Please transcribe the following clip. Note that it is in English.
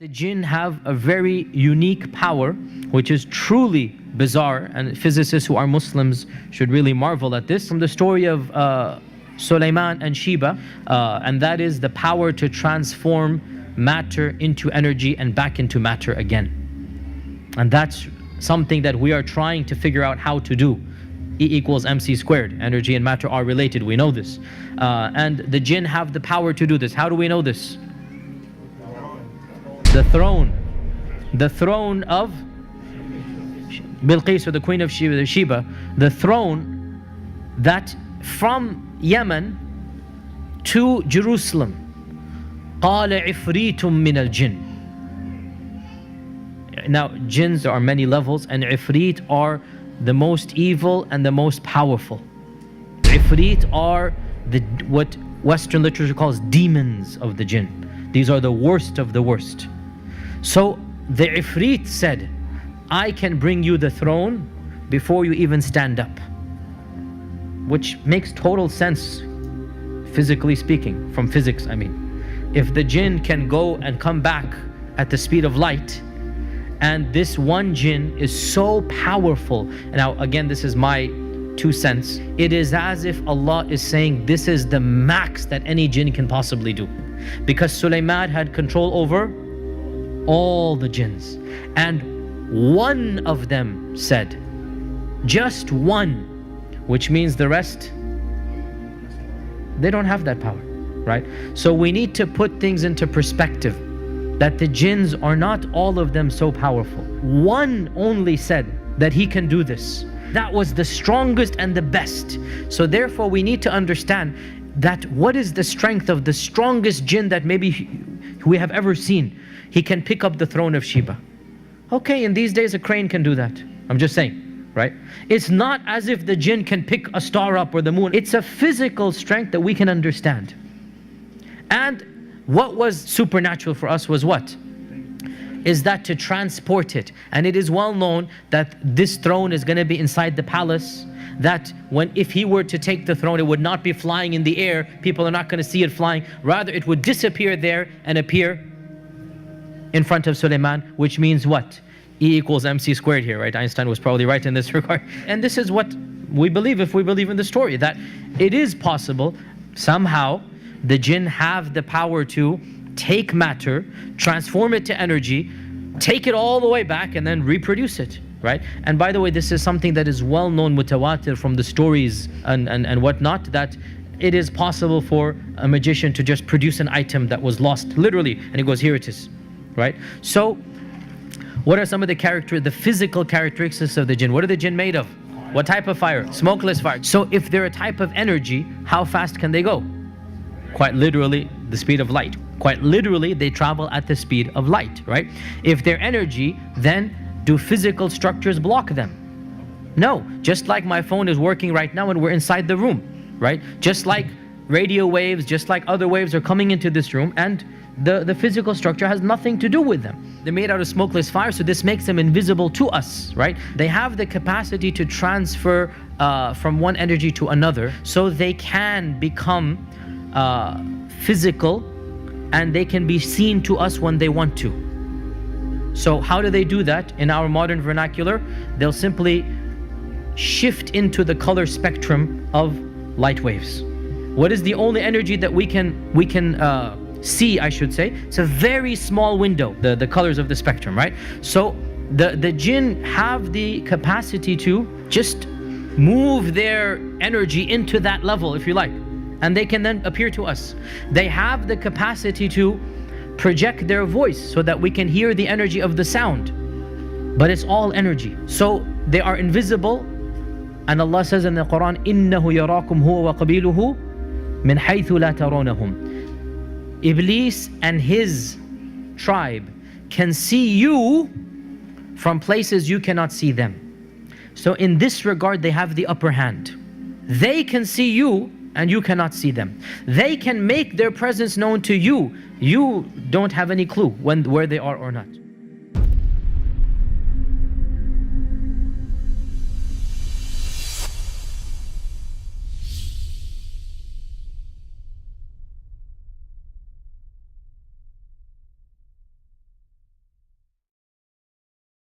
The jinn have a very unique power, which is truly bizarre, and physicists who are Muslims should really marvel at this. From the story of Sulaiman and Sheba, and that is the power to transform matter into energy and back into matter again. And that's something that we are trying to figure out how to do. E equals mc squared. Energy and matter are related, we know this. And the jinn have the power to do this. How do we know this? The throne of Bilqis, or the queen of Sheba, the throne that from Yemen to Jerusalem. قال عفريت من الجن. Now, jinns, there are many levels, and ifrit are the most evil and the most powerful. Ifrit are what Western literature calls demons of the jinn. These are the worst of the worst. So the ifrit said, I can bring you the throne before you even stand up. Which makes total sense, physically speaking, from physics I mean. If the jinn can go and come back at the speed of light, and this one jinn is so powerful. Now again, this is my 2 cents. It is as if Allah is saying this is the max that any jinn can possibly do. Because Sulaiman had control over all the jinns. And one of them said, just one, which means the rest, they don't have that power, right? So we need to put things into perspective, that the jinns are not all of them so powerful. One only said that he can do this. That was the strongest and the best. So therefore we need to understand that what is the strength of the strongest jinn that maybe we have ever seen. He can pick up the throne of Sheba. Okay, in these days a crane can do that. I'm just saying, right? It's not as if the jinn can pick a star up or the moon. It's a physical strength that we can understand. And what was supernatural for us was what? Is that to transport it. And it is well known that this throne is going to be inside the palace, that if he were to take the throne, it would not be flying in the air. People are not going to see it flying. Rather, it would disappear there and appear in front of Sulaiman, which means what? E equals mc squared here, right? Einstein was probably right in this regard. And this is what we believe, if we believe in the story, that it is possible somehow the jinn have the power to take matter, transform it to energy, take it all the way back and then reproduce it, right? And by the way, this is something that is well known, mutawatir, from the stories and whatnot, that it is possible for a magician to just produce an item that was lost, literally, and he goes, here it is, right? So what are some of the physical characteristics of the jinn? What are the jinn made of? What type of fire? Smokeless fire. So if they're a type of energy, how fast can they go? Quite literally, the speed of light. Quite literally, they travel at the speed of light, right? If they're energy, then do physical structures block them? No. Just like my phone is working right now and we're inside the room, right? Just like radio waves, just like other waves are coming into this room, and the physical structure has nothing to do with them. They're made out of smokeless fire, so this makes them invisible to us, right? They have the capacity to transfer from one energy to another, so they can become physical, and they can be seen to us when they want to. So how do they do that? In our modern vernacular, they'll simply shift into the color spectrum of light waves. What is the only energy that we can see, I should say? It's a very small window, the colors of the spectrum, right? So the jinn have the capacity to just move their energy into that level, if you like, and they can then appear to us. They have the capacity to project their voice so that we can hear the energy of the sound, but it's all energy. So they are invisible, and Allah says in the Quran, إِنَّهُ يَرَاكُمْ هُوَ وَقَبِيلُهُ مِنْ حَيْثُ لَا تَرَوْنَهُمْ. Iblis and his tribe can see you from places you cannot see them. So in this regard, they have the upper hand. They can see you and you cannot see them. They can make their presence known to you. You don't have any clue where they are or not.